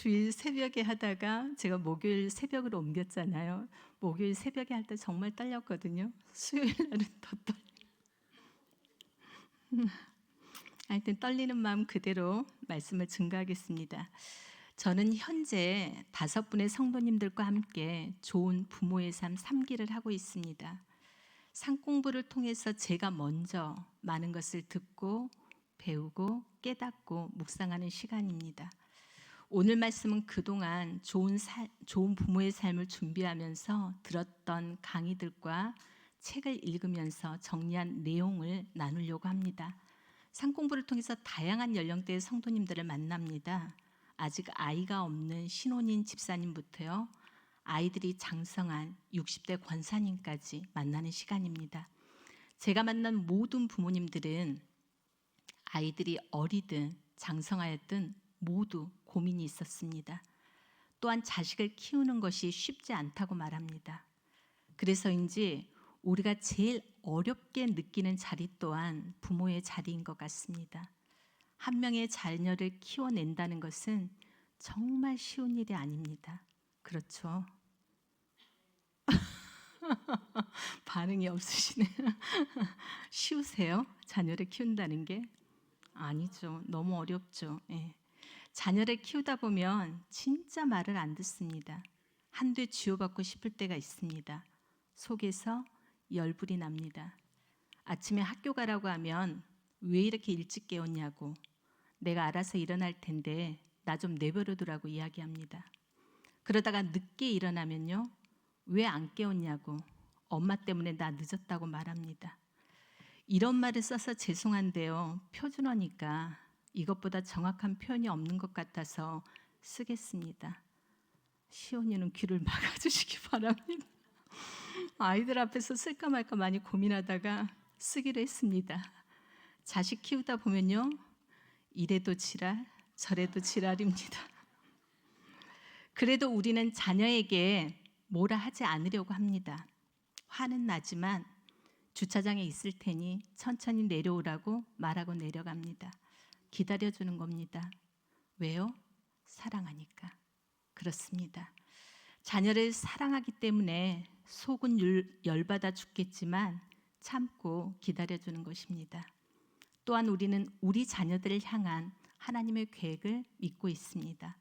주일 새벽에 하다가 제가 목요일 새벽으로 옮겼잖아요. 목요일 새벽에 할 때 정말 떨렸거든요. 수요일 날은 더 하여튼 떨리는 마음 그대로 말씀을 증거하겠습니다. 저는 현재 5분의 성도님들과 함께 좋은 부모의 삶 3기를 하고 있습니다. 상공부를 통해서 제가 먼저 많은 것을 듣고 배우고 깨닫고 묵상하는 시간입니다. 오늘 말씀은 그동안 좋은 부모의 삶을 준비하면서 들었던 강의들과 책을 읽으면서 정리한 내용을 나누려고 합니다. 상공부를 통해서 다양한 연령대의 성도님들을 만납니다. 아직 아이가 없는 신혼인 집사님부터요, 아이들이 장성한 60대 권사님까지 만나는 시간입니다. 제가 만난 모든 부모님들은 아이들이 어리든 장성하였든 모두 고민이 있었습니다. 또한 자식을 키우는 것이 쉽지 않다고 말합니다. 그래서인지 우리가 제일 어렵게 느끼는 자리 또한 부모의 자리인 것 같습니다. 한 명의 자녀를 키워낸다는 것은 정말 쉬운 일이 아닙니다. 그렇죠? 반응이 없으시네요. 쉬우세요? 자녀를 키운다는 게? 아니죠. 너무 어렵죠. 예. 자녀를 키우다 보면 진짜 말을 안 듣습니다. 한두 쥐어받고 싶을 때가 있습니다. 속에서 열불이 납니다. 아침에 학교 가라고 하면 왜 이렇게 일찍 깨웠냐고, 내가 알아서 일어날 텐데 나 좀 내버려 두라고 이야기합니다. 그러다가 늦게 일어나면요, 왜 안 깨웠냐고, 엄마 때문에 나 늦었다고 말합니다. 이런 말을 써서 죄송한데요, 표준어니까 이것보다 정확한 표현이 없는 것 같아서 쓰겠습니다. 시온이는 귀를 막아주시기 바랍니다. 아이들 앞에서 쓸까 말까 많이 고민하다가 쓰기로 했습니다. 자식 키우다 보면요, 이래도 지랄, 저래도 지랄입니다. 그래도 우리는 자녀에게 뭐라 하지 않으려고 합니다. 화는 나지만 주차장에 있을 테니 천천히 내려오라고 말하고 내려갑니다. 기다려주는 겁니다. 왜요? 사랑하니까. 그렇습니다. 자녀를 사랑하기 때문에 속은 열받아 죽겠지만 참고 기다려주는 것입니다. 또한 우리는 우리 자녀들을 향한 하나님의 계획을 믿고 있습니다.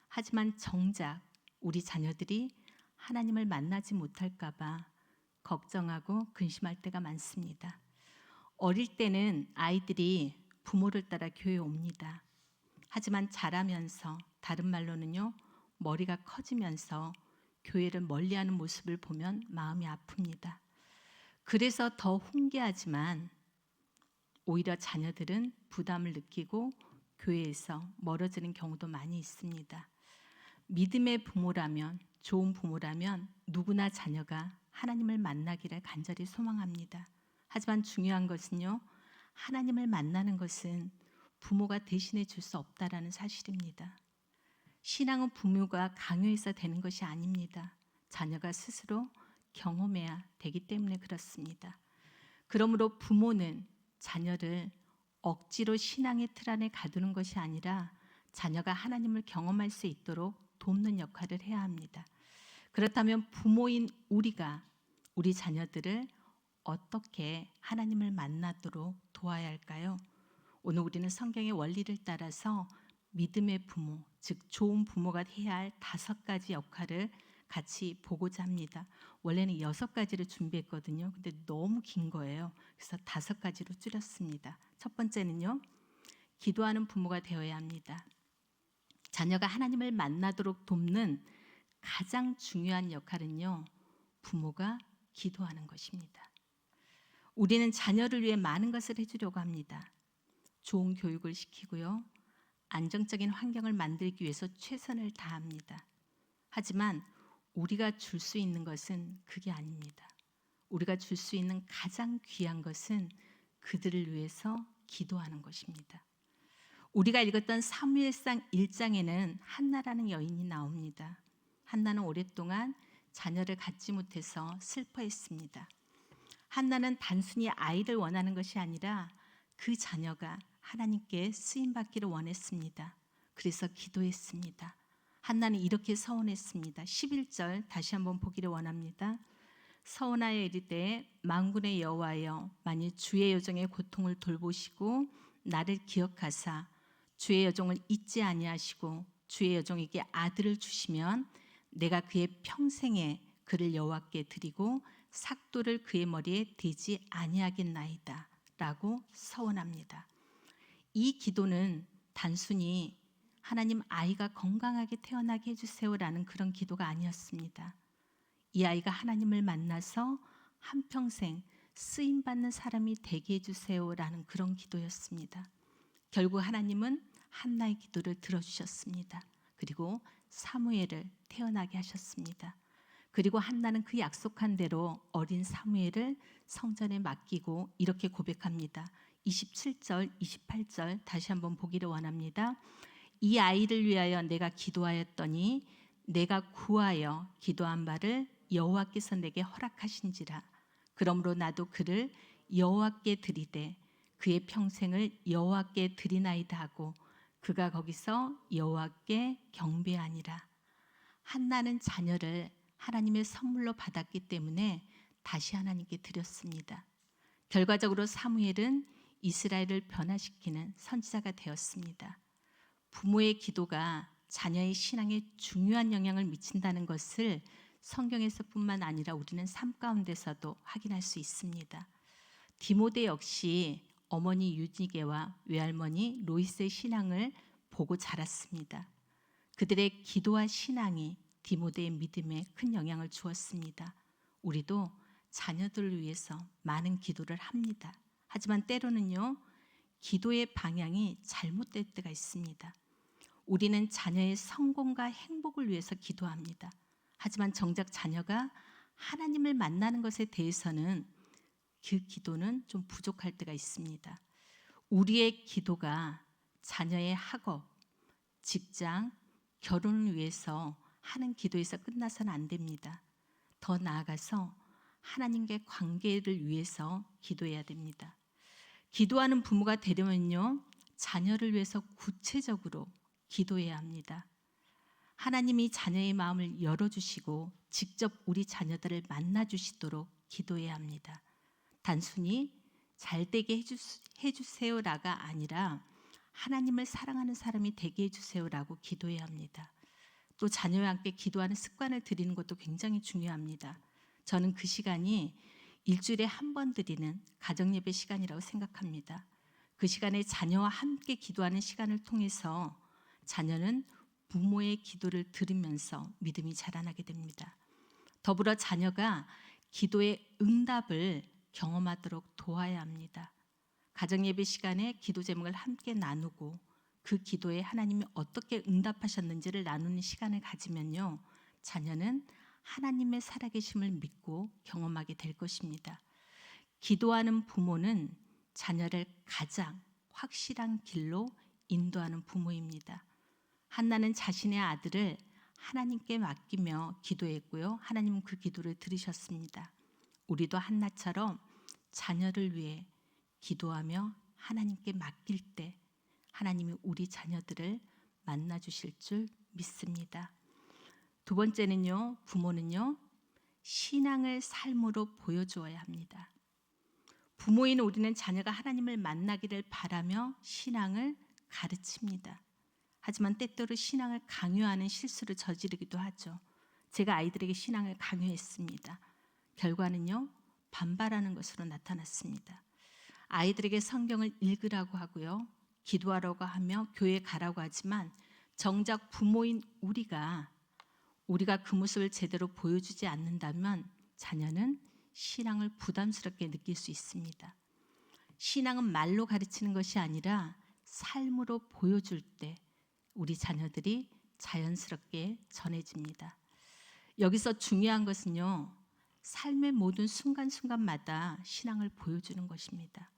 하지만 정작 우리 자녀들이 하나님을 만나지 못할까 봐 걱정하고 근심할 때가 많습니다. 어릴 때는 아이들이 부모를 따라 교회에 옵니다. 하지만 자라면서, 다른 말로는요, 머리가 커지면서 교회를 멀리하는 모습을 보면 마음이 아픕니다. 그래서 더 훈계하지만 오히려 자녀들은 부담을 느끼고 교회에서 멀어지는 경우도 많이 있습니다. 믿음의 부모라면, 좋은 부모라면 누구나 자녀가 하나님을 만나기를 간절히 소망합니다. 하지만 중요한 것은요, 하나님을 만나는 것은 부모가 대신해 줄 수 없다라는 사실입니다. 신앙은 부모가 강요해서 되는 것이 아닙니다. 자녀가 스스로 경험해야 되기 때문에 그렇습니다. 그러므로 부모는 자녀를 억지로 신앙의 틀 안에 가두는 것이 아니라 자녀가 하나님을 경험할 수 있도록 돕는 역할을 해야 합니다. 그렇다면 부모인 우리가 우리 자녀들을 어떻게 하나님을 만나도록 도와야 할까요? 오늘 우리는 성경의 원리를 따라서 믿음의 부모, 즉 좋은 부모가 해야 할 5가지 역할을 같이 보고자 합니다. 원래는 6가지를 준비했거든요. 근데 너무 긴 거예요. 그래서 5가지로 줄였습니다. 첫 번째는요, 기도하는 부모가 되어야 합니다. 자녀가 하나님을 만나도록 돕는 가장 중요한 역할은요, 부모가 기도하는 것입니다. 우리는 자녀를 위해 많은 것을 해주려고 합니다. 좋은 교육을 시키고요, 안정적인 환경을 만들기 위해서 최선을 다합니다. 하지만 우리가 줄 수 있는 것은 그게 아닙니다. 우리가 줄 수 있는 가장 귀한 것은 그들을 위해서 기도하는 것입니다. 우리가 읽었던 사무엘상 1장에는 한나라는 여인이 나옵니다. 한나는 오랫동안 자녀를 갖지 못해서 슬퍼했습니다. 한나는 단순히 아이를 원하는 것이 아니라 그 자녀가 하나님께 쓰임받기를 원했습니다. 그래서 기도했습니다. 한나는 이렇게 서원했습니다. 11절 다시 한번 보기를 원합니다. 서원하여 이르되 만군의 여호와여, 만일 주의 여종의 고통을 돌보시고 나를 기억하사 주의 여종을 잊지 아니하시고 주의 여종에게 아들을 주시면 내가 그의 평생에 그를 여호와께 드리고 삭도를 그의 머리에 대지 아니하겠나이다 라고 서원합니다. 이 기도는 단순히 하나님 아이가 건강하게 태어나게 해주세요라는 그런 기도가 아니었습니다. 이 아이가 하나님을 만나서 한평생 쓰임받는 사람이 되게 해주세요라는 그런 기도였습니다. 결국 하나님은 한나의 기도를 들어주셨습니다. 그리고 사무엘을 태어나게 하셨습니다. 그리고 한나는 그 약속한 대로 어린 사무엘을 성전에 맡기고 이렇게 고백합니다. 27절, 28절 다시 한번 보기를 원합니다. 이 아이를 위하여 내가 기도하였더니 내가 구하여 기도한 바를 여호와께서 내게 허락하신지라. 그러므로 나도 그를 여호와께 드리되 그의 평생을 여호와께 드리나이다 하고 그가 거기서 여호와께 경배하니라. 한나는 자녀를 하나님의 선물로 받았기 때문에 다시 하나님께 드렸습니다. 결과적으로 사무엘은 이스라엘을 변화시키는 선지자가 되었습니다. 부모의 기도가 자녀의 신앙에 중요한 영향을 미친다는 것을 성경에서뿐만 아니라 우리는 삶 가운데서도 확인할 수 있습니다. 디모데 역시 어머니 유니게와 외할머니 로이스의 신앙을 보고 자랐습니다. 그들의 기도와 신앙이 디모데의 믿음에 큰 영향을 주었습니다. 우리도 자녀들을 위해서 많은 기도를 합니다. 하지만 때로는요, 기도의 방향이 잘못될 때가 있습니다. 우리는 자녀의 성공과 행복을 위해서 기도합니다. 하지만 정작 자녀가 하나님을 만나는 것에 대해서는 그 기도는 좀 부족할 때가 있습니다. 우리의 기도가 자녀의 학업, 직장, 결혼을 위해서 하는 기도에서 끝나서는 안 됩니다. 더 나아가서 하나님과의 관계를 위해서 기도해야 됩니다. 기도하는 부모가 되려면요, 자녀를 위해서 구체적으로 기도해야 합니다. 하나님이 자녀의 마음을 열어주시고 직접 우리 자녀들을 만나주시도록 기도해야 합니다. 단순히 잘되게 해주세요라가 아니라 하나님을 사랑하는 사람이 되게 해주세요라고 기도해야 합니다. 또 자녀와 함께 기도하는 습관을 들이는 것도 굉장히 중요합니다. 저는 그 시간이 일주일에 한 번 드리는 가정예배 시간이라고 생각합니다. 그 시간에 자녀와 함께 기도하는 시간을 통해서 자녀는 부모의 기도를 들으면서 믿음이 자라나게 됩니다. 더불어 자녀가 기도의 응답을 경험하도록 도와야 합니다. 가정예배 시간에 기도 제목을 함께 나누고 그 기도에 하나님이 어떻게 응답하셨는지를 나누는 시간을 가지면요, 자녀는 하나님의 살아계심을 믿고 경험하게 될 것입니다. 기도하는 부모는 자녀를 가장 확실한 길로 인도하는 부모입니다. 한나는 자신의 아들을 하나님께 맡기며 기도했고요, 하나님은 그 기도를 들으셨습니다. 우리도 한나처럼 자녀를 위해 기도하며 하나님께 맡길 때 하나님이 우리 자녀들을 만나주실 줄 믿습니다. 두 번째는요, 부모는요, 신앙을 삶으로 보여주어야 합니다. 부모인 우리는 자녀가 하나님을 만나기를 바라며 신앙을 가르칩니다. 하지만 때때로 신앙을 강요하는 실수를 저지르기도 하죠. 제가 아이들에게 신앙을 강요했습니다. 결과는요, 반발하는 것으로 나타났습니다. 아이들에게 성경을 읽으라고 하고요, 기도하라고 하며 교회 가라고 하지만 정작 부모인 우리가 그 모습을 제대로 보여주지 않는다면 자녀는 신앙을 부담스럽게 느낄 수 있습니다. 신앙은 말로 가르치는 것이 아니라 삶으로 보여줄 때 우리 자녀들이 자연스럽게 전해집니다. 여기서 중요한 것은요, 삶의 모든 순간순간마다 신앙을 보여주는 것입니다.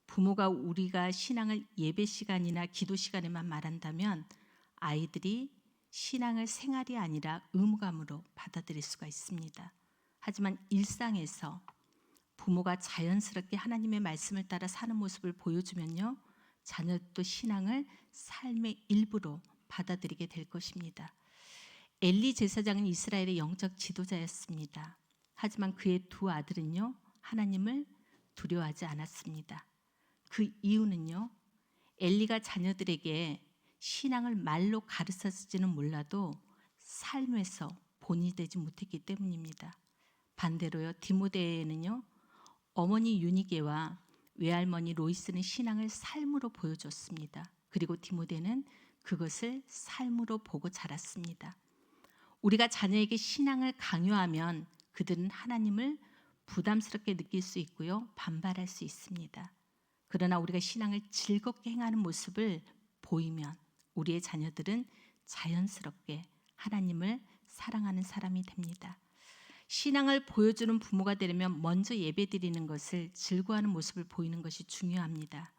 부모가 우리가 신앙을 예배 시간이나 기도 시간에만 말한다면 아이들이 신앙을 생활이 아니라 의무감으로 받아들일 수가 있습니다. 하지만 일상에서 부모가 자연스럽게 하나님의 말씀을 따라 사는 모습을 보여주면요, 자녀도 신앙을 삶의 일부로 받아들이게 될 것입니다. 엘리 제사장은 이스라엘의 영적 지도자였습니다. 하지만 그의 두 아들은요, 하나님을 두려워하지 않았습니다. 그 이유는요, 엘리가 자녀들에게 신앙을 말로 가르쳤을지는 몰라도 삶에서 본이 되지 못했기 때문입니다. 반대로요, 디모데에는요, 어머니 유니게와 외할머니 로이스는 신앙을 삶으로 보여줬습니다. 그리고 디모데는 그것을 삶으로 보고 자랐습니다. 우리가 자녀에게 신앙을 강요하면 그들은 하나님을 부담스럽게 느낄 수 있고요, 반발할 수 있습니다. 그러나 우리가 신앙을 즐겁게 행하는 모습을 보이면 우리의 자녀들은 자연스럽게 하나님을 사랑하는 사람이 됩니다. 신앙을 보여주는 부모가 되려면 먼저 예배드리는 것을 즐거워하는 모습을 보이는 것이 중요합니다.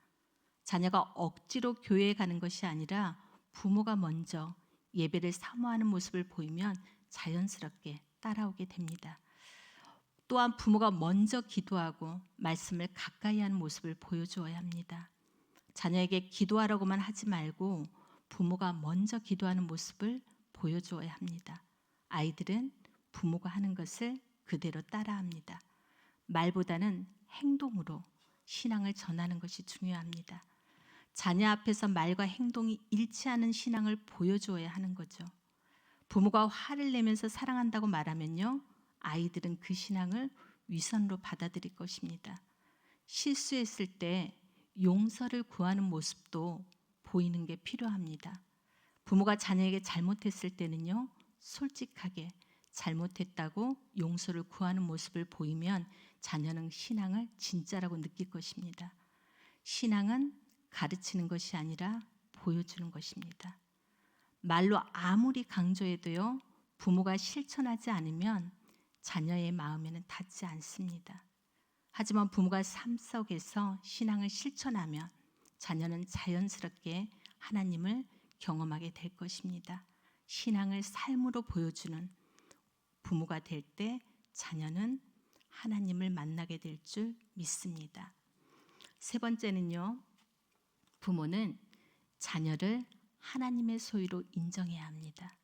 자녀가 억지로 교회에 가는 것이 아니라 부모가 먼저 예배를 사모하는 모습을 보이면 자연스럽게 따라오게 됩니다. 또한 부모가 먼저 기도하고 말씀을 가까이 하는 모습을 보여주어야 합니다. 자녀에게 기도하라고만 하지 말고 부모가 먼저 기도하는 모습을 보여주어야 합니다. 아이들은 부모가 하는 것을 그대로 따라합니다. 말보다는 행동으로 신앙을 전하는 것이 중요합니다. 자녀 앞에서 말과 행동이 일치하는 신앙을 보여주어야 하는 거죠. 부모가 화를 내면서 사랑한다고 말하면요, 아이들은 그 신앙을 위선으로 받아들일 것입니다. 실수했을 때 용서를 구하는 모습도 보이는 게 필요합니다. 부모가 자녀에게 잘못했을 때는요, 솔직하게 잘못했다고 용서를 구하는 모습을 보이면 자녀는 신앙을 진짜라고 느낄 것입니다. 신앙은 가르치는 것이 아니라 보여주는 것입니다. 말로 아무리 강조해도요, 부모가 실천하지 않으면 자녀의 마음에는 닿지 않습니다. 하지만 부모가 삶 속에서 신앙을 실천하면 자녀는 자연스럽게 하나님을 경험하게 될 것입니다. 신앙을 삶으로 보여주는 부모가 될 때 자녀는 하나님을 만나게 될 줄 믿습니다. 세 번째는요, 부모는 자녀를 하나님의 소유로 인정해야 합니다.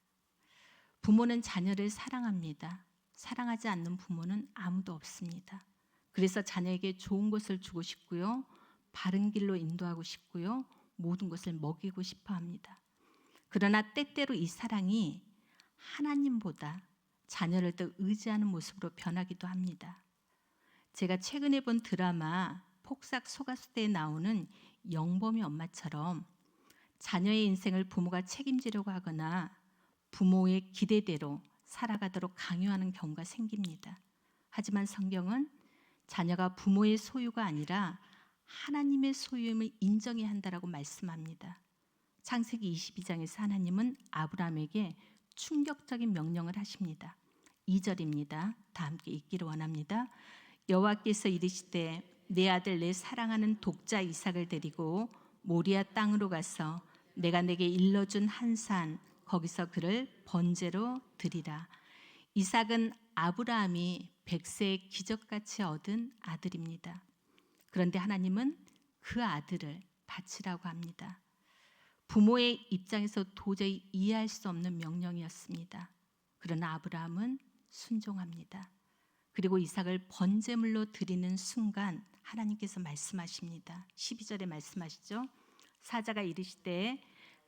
부모는 자녀를 사랑합니다. 사랑하지 않는 부모는 아무도 없습니다. 그래서 자녀에게 좋은 것을 주고 싶고요, 바른 길로 인도하고 싶고요, 모든 것을 먹이고 싶어 합니다. 그러나 때때로 이 사랑이 하나님보다 자녀를 더 의지하는 모습으로 변하기도 합니다. 제가 최근에 본 드라마 폭삭 소가수대에 나오는 영범이 엄마처럼 자녀의 인생을 부모가 책임지려고 하거나 부모의 기대대로 살아가도록 강요하는 경우가 생깁니다. 하지만 성경은 자녀가 부모의 소유가 아니라 하나님의 소유임을 인정해야 한다라고 말씀합니다. 창세기 22장에서 하나님은 아브라함에게 충격적인 명령을 하십니다. 2절입니다. 다 함께 읽기를 원합니다. 여호와께서 이르시되 내 아들 내 사랑하는 독자 이삭을 데리고 모리아 땅으로 가서 내가 내게 일러준 한 산 거기서 그를 번제로 드리라. 이삭은 아브라함이 백세의 기적같이 얻은 아들입니다. 그런데 하나님은 그 아들을 바치라고 합니다. 부모의 입장에서 도저히 이해할 수 없는 명령이었습니다. 그러나 아브라함은 순종합니다. 그리고 이삭을 번제물로 드리는 순간 하나님께서 말씀하십니다. 12절에 말씀하시죠. 사자가 이르시되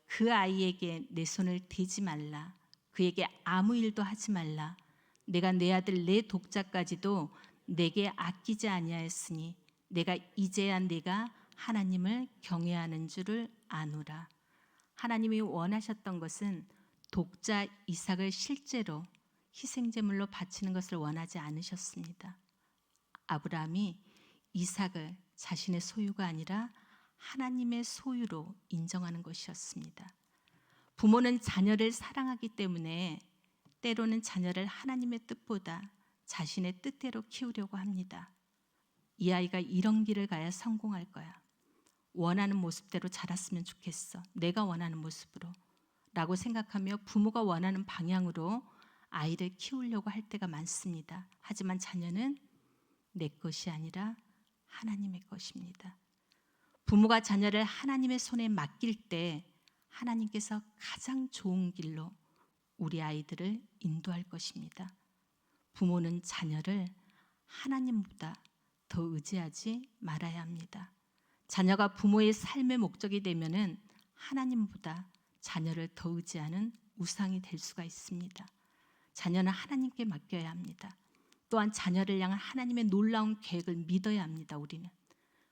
그 아이에게 내 손을 대지 말라. 그에게 아무 일도 하지 말라. 내가 내 아들 내 독자까지도 내게 아끼지 아니하였으니 내가 이제야 내가 하나님을 경외하는 줄을 아노라. 하나님이 원하셨던 것은 독자 이삭을 실제로 희생제물로 바치는 것을 원하지 않으셨습니다. 아브라함이 이삭을 자신의 소유가 아니라 하나님의 소유로 인정하는 것이었습니다. 부모는 자녀를 사랑하기 때문에 때로는 자녀를 하나님의 뜻보다 자신의 뜻대로 키우려고 합니다. 이 아이가 이런 길을 가야 성공할 거야. 원하는 모습대로 자랐으면 좋겠어. 내가 원하는 모습으로. 라고 생각하며 부모가 원하는 방향으로 아이를 키우려고 할 때가 많습니다. 하지만 자녀는 내 것이 아니라 하나님의 것입니다. 부모가 자녀를 하나님의 손에 맡길 때 하나님께서 가장 좋은 길로 우리 아이들을 인도할 것입니다. 부모는 자녀를 하나님보다 더 의지하지 말아야 합니다. 자녀가 부모의 삶의 목적이 되면은 하나님보다 자녀를 더 의지하는 우상이 될 수가 있습니다. 자녀는 하나님께 맡겨야 합니다. 또한 자녀를 향한 하나님의 놀라운 계획을 믿어야 합니다. 우리는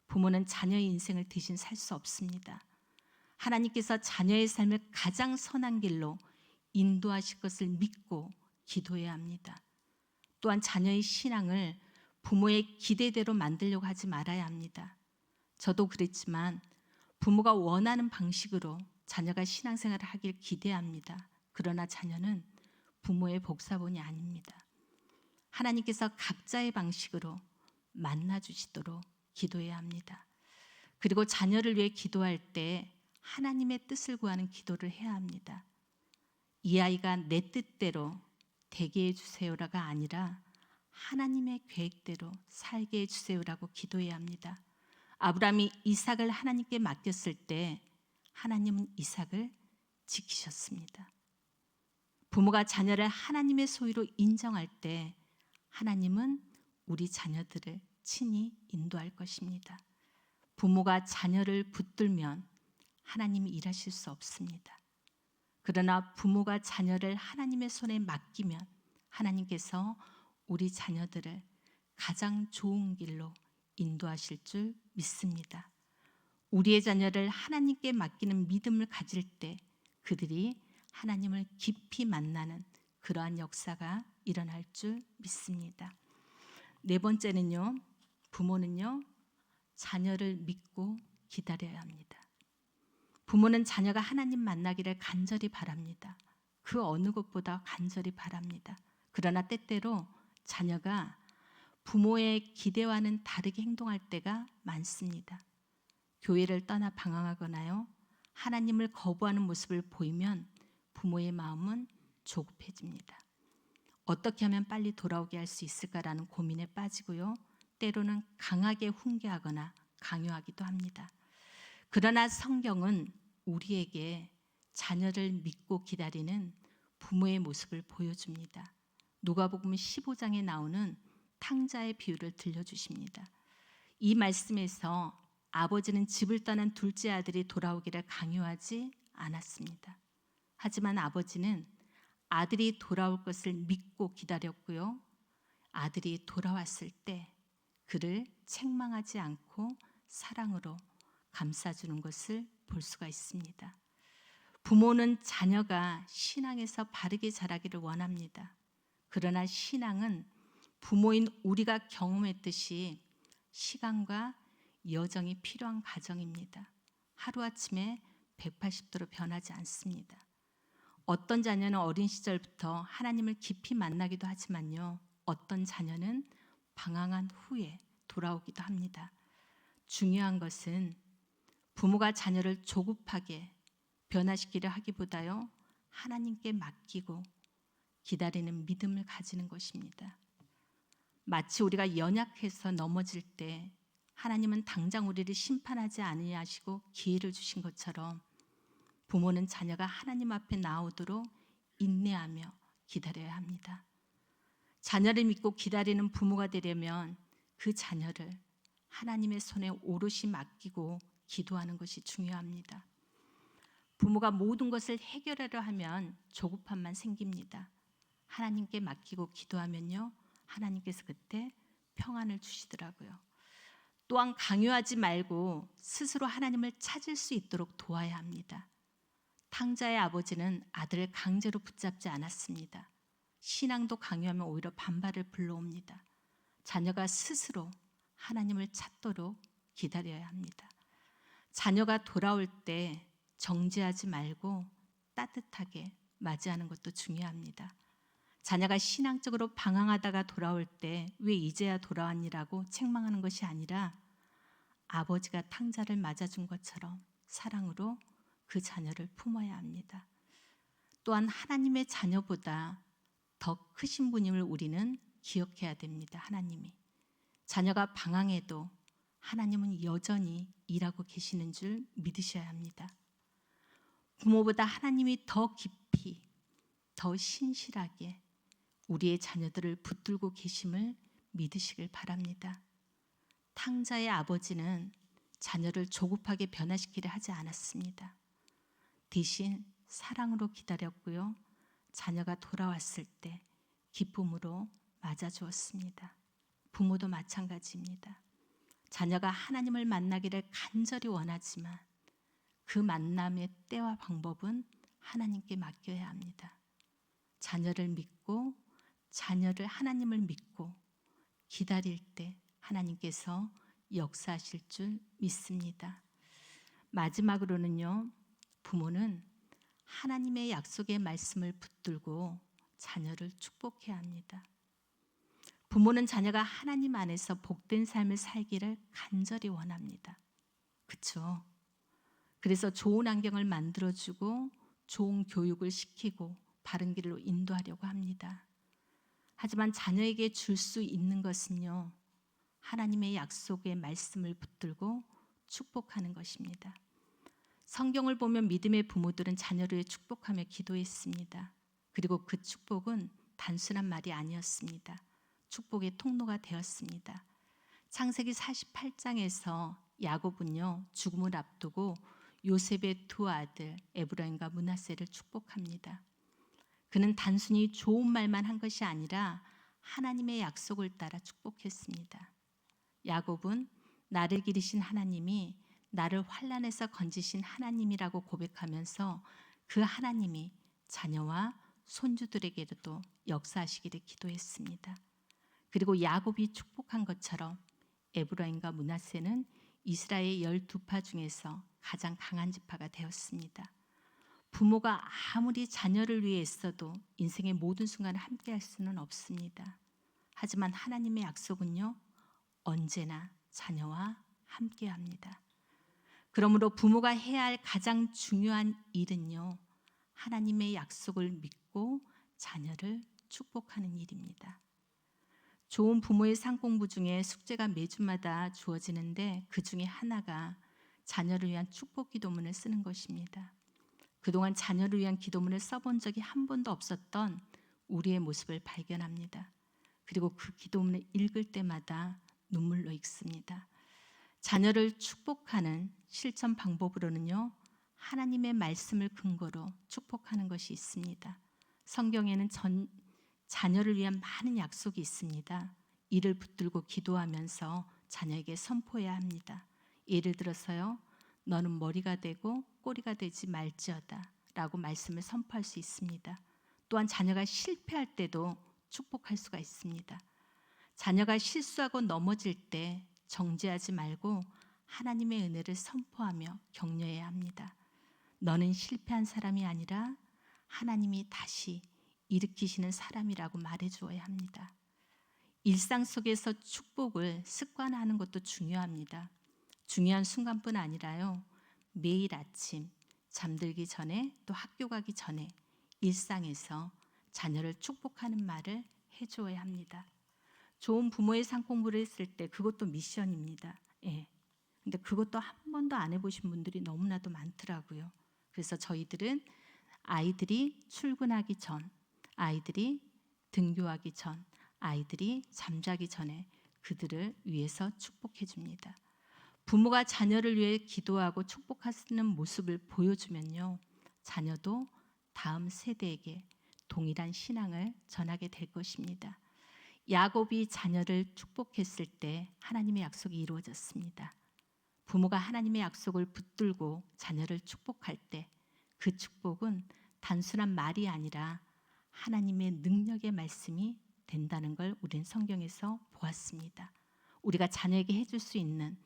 부모는 자녀의 인생을 대신 살 수 없습니다. 하나님께서 자녀의 삶을 가장 선한 길로 인도하실 것을 믿고 기도해야 합니다. 또한 자녀의 신앙을 부모의 기대대로 만들려고 하지 말아야 합니다. 저도 그랬지만 부모가 원하는 방식으로 자녀가 신앙생활을 하길 기대합니다. 그러나 자녀는 부모의 복사본이 아닙니다. 하나님께서 각자의 방식으로 만나주시도록 기도해야 합니다. 그리고 자녀를 위해 기도할 때 하나님의 뜻을 구하는 기도를 해야 합니다. 이 아이가 내 뜻대로 되게 해주세요라가 아니라 하나님의 계획대로 살게 해주세요라고 기도해야 합니다. 아브라함이 이삭을 하나님께 맡겼을 때 하나님은 이삭을 지키셨습니다. 부모가 자녀를 하나님의 소유로 인정할 때 하나님은 우리 자녀들을 친히 인도할 것입니다. 부모가 자녀를 붙들면 하나님이 일하실 수 없습니다. 그러나 부모가 자녀를 하나님의 손에 맡기면 하나님께서 우리 자녀들을 가장 좋은 길로 인도하실 줄 믿습니다. 우리의 자녀를 하나님께 맡기는 믿음을 가질 때 그들이 하나님을 깊이 만나는 그러한 역사가 일어날 줄 믿습니다. 네 번째는요, 부모는요, 자녀를 믿고 기다려야 합니다. 부모는 자녀가 하나님 만나기를 간절히 바랍니다. 그 어느 것보다 간절히 바랍니다. 그러나 때때로 자녀가 부모의 기대와는 다르게 행동할 때가 많습니다. 교회를 떠나 방황하거나요, 하나님을 거부하는 모습을 보이면 부모의 마음은 조급해집니다. 어떻게 하면 빨리 돌아오게 할 수 있을까라는 고민에 빠지고요, 때로는 강하게 훈계하거나 강요하기도 합니다. 그러나 성경은 우리에게 자녀를 믿고 기다리는 부모의 모습을 보여줍니다. 누가복음 15장에 나오는 탕자의 비유를 들려주십니다. 이 말씀에서 아버지는 집을 떠난 둘째 아들이 돌아오기를 강요하지 않았습니다. 하지만 아버지는 아들이 돌아올 것을 믿고 기다렸고요, 아들이 돌아왔을 때 그를 책망하지 않고 사랑으로 감싸주는 것을 볼 수가 있습니다. 부모는 자녀가 신앙에서 바르게 자라기를 원합니다. 그러나 신앙은 부모인 우리가 경험했듯이 시간과 여정이 필요한 과정입니다. 하루아침에 180도로 변하지 않습니다. 어떤 자녀는 어린 시절부터 하나님을 깊이 만나기도 하지만요, 어떤 자녀는 방황한 후에 돌아오기도 합니다. 중요한 것은 부모가 자녀를 조급하게 변화시키려 하기보다요, 하나님께 맡기고 기다리는 믿음을 가지는 것입니다. 마치 우리가 연약해서 넘어질 때 하나님은 당장 우리를 심판하지 아니하시고 기회를 주신 것처럼 부모는 자녀가 하나님 앞에 나오도록 인내하며 기다려야 합니다. 자녀를 믿고 기다리는 부모가 되려면 그 자녀를 하나님의 손에 오롯이 맡기고 기도하는 것이 중요합니다. 부모가 모든 것을 해결하려 하면 조급함만 생깁니다. 하나님께 맡기고 기도하면요, 하나님께서 그때 평안을 주시더라고요. 또한 강요하지 말고 스스로 하나님을 찾을 수 있도록 도와야 합니다. 탕자의 아버지는 아들을 강제로 붙잡지 않았습니다. 신앙도 강요하면 오히려 반발을 불러옵니다. 자녀가 스스로 하나님을 찾도록 기다려야 합니다. 자녀가 돌아올 때 정죄하지 말고 따뜻하게 맞이하는 것도 중요합니다. 자녀가 신앙적으로 방황하다가 돌아올 때 왜 이제야 돌아왔니라고 책망하는 것이 아니라 아버지가 탕자를 맞아준 것처럼 사랑으로 그 자녀를 품어야 합니다. 또한 하나님의 자녀보다 더 크신 분임을 우리는 기억해야 됩니다. 하나님이. 자녀가 방황해도 하나님은 여전히 일하고 계시는 줄 믿으셔야 합니다. 부모보다 하나님이 더 깊이 더 신실하게 우리의 자녀들을 붙들고 계심을 믿으시길 바랍니다. 탕자의 아버지는 자녀를 조급하게 변화시키려 하지 않았습니다. 대신 사랑으로 기다렸고요. 자녀가 돌아왔을 때 기쁨으로 맞아주었습니다. 부모도 마찬가지입니다. 자녀가 하나님을 만나기를 간절히 원하지만 그 만남의 때와 방법은 하나님께 맡겨야 합니다. 자녀를 하나님을 믿고 기다릴 때 하나님께서 역사하실 줄 믿습니다. 마지막으로는요, 부모는 하나님의 약속의 말씀을 붙들고 자녀를 축복해야 합니다. 부모는 자녀가 하나님 안에서 복된 삶을 살기를 간절히 원합니다. 그렇죠? 그래서 좋은 환경을 만들어주고 좋은 교육을 시키고 바른 길로 인도하려고 합니다. 하지만 자녀에게 줄 수 있는 것은요, 하나님의 약속의 말씀을 붙들고 축복하는 것입니다. 성경을 보면 믿음의 부모들은 자녀를 축복하며 기도했습니다. 그리고 그 축복은 단순한 말이 아니었습니다. 축복의 통로가 되었습니다. 창세기 48장에서 야곱은요, 죽음을 앞두고 요셉의 두 아들 에브라임과 므낫세를 축복합니다. 그는 단순히 좋은 말만 한 것이 아니라 하나님의 약속을 따라 축복했습니다. 야곱은 나를 기르신 하나님이 나를 환난에서 건지신 하나님이라고 고백하면서 그 하나님이 자녀와 손주들에게도 역사하시기를 기도했습니다. 그리고 야곱이 축복한 것처럼 에브라임과 므낫세는 이스라엘 12파 중에서 가장 강한 지파가 되었습니다. 부모가 아무리 자녀를 위해 애써도 인생의 모든 순간을 함께 할 수는 없습니다. 하지만 하나님의 약속은요, 언제나 자녀와 함께 합니다. 그러므로 부모가 해야 할 가장 중요한 일은요, 하나님의 약속을 믿고 자녀를 축복하는 일입니다. 좋은 부모의 상공부 중에 숙제가 매주마다 주어지는데 그 중에 하나가 자녀를 위한 축복 기도문을 쓰는 것입니다. 그동안 자녀를 위한 기도문을 써본 적이 한 번도 없었던 우리의 모습을 발견합니다. 그리고 그 기도문을 읽을 때마다 눈물로 읽습니다. 자녀를 축복하는 실천 방법으로는요, 하나님의 말씀을 근거로 축복하는 것이 있습니다. 성경에는 자녀를 위한 많은 약속이 있습니다. 이를 붙들고 기도하면서 자녀에게 선포해야 합니다. 예를 들어서요, 너는 머리가 되고 꼬리가 되지 말지어다 라고 말씀을 선포할 수 있습니다. 또한 자녀가 실패할 때도 축복할 수가 있습니다. 자녀가 실수하고 넘어질 때 정죄하지 말고 하나님의 은혜를 선포하며 격려해야 합니다. 너는 실패한 사람이 아니라 하나님이 다시 일으키시는 사람이라고 말해주어야 합니다. 일상 속에서 축복을 습관화하는 것도 중요합니다. 중요한 순간뿐 아니라요, 매일 아침 잠들기 전에 또 학교 가기 전에 일상에서 자녀를 축복하는 말을 해주어야 합니다. 좋은 부모의 상 공부를 했을 때 그것도 미션입니다. 예. 근데 그것도 한 번도 안 해보신 분들이 너무나도 많더라고요. 그래서 저희들은 아이들이 출근하기 전, 아이들이 등교하기 전, 아이들이 잠자기 전에 그들을 위해서 축복해 줍니다. 부모가 자녀를 위해 기도하고 축복하시는 모습을 보여주면요, 자녀도 다음 세대에게 동일한 신앙을 전하게 될 것입니다. 야곱이 자녀를 축복했을 때 하나님의 약속이 이루어졌습니다. 부모가 하나님의 약속을 붙들고 자녀를 축복할 때 그 축복은 단순한 말이 아니라 하나님의 능력의 말씀이 된다는 걸 우리는 성경에서 보았습니다. 우리가 자녀에게 해줄 수 있는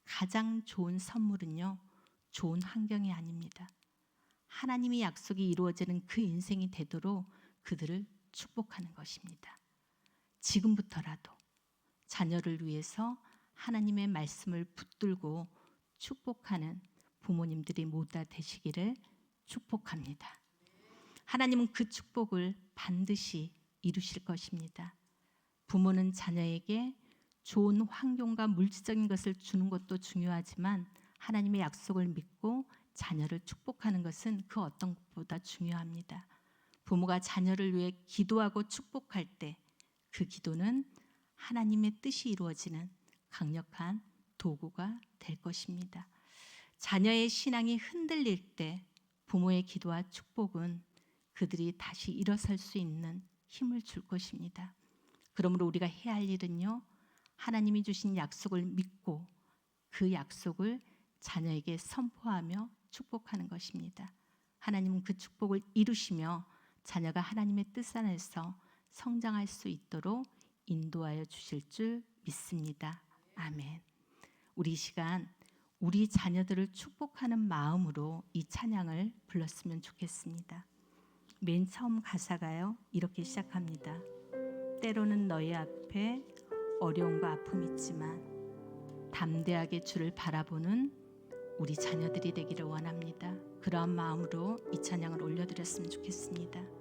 가장 좋은 선물은요, 좋은 환경이 아닙니다. 하나님의 약속이 이루어지는 그 인생이 되도록 그들을 축복하는 것입니다. 지금부터라도 자녀를 위해서 하나님의 말씀을 붙들고 축복하는 부모님들이 모두 다 되시기를 축복합니다. 하나님은 그 축복을 반드시 이루실 것입니다. 부모는 자녀에게 좋은 환경과 물질적인 것을 주는 것도 중요하지만 하나님의 약속을 믿고 자녀를 축복하는 것은 그 어떤 것보다 중요합니다. 부모가 자녀를 위해 기도하고 축복할 때 그 기도는 하나님의 뜻이 이루어지는 강력한 도구가 될 것입니다. 자녀의 신앙이 흔들릴 때 부모의 기도와 축복은 그들이 다시 일어설 수 있는 힘을 줄 것입니다. 그러므로 우리가 해야 할 일은요, 하나님이 주신 약속을 믿고 그 약속을 자녀에게 선포하며 축복하는 것입니다. 하나님은 그 축복을 이루시며 자녀가 하나님의 뜻 안에서 성장할 수 있도록 인도하여 주실 줄 믿습니다. 아멘. 우리 시간 우리 자녀들을 축복하는 마음으로 이 찬양을 불렀으면 좋겠습니다. 맨 처음 가사가요, 이렇게 시작합니다. 때로는 너희 앞에 어려움과 아픔이 있지만 담대하게 주를 바라보는 우리 자녀들이 되기를 원합니다. 그러한 마음으로 이 찬양을 올려드렸으면 좋겠습니다.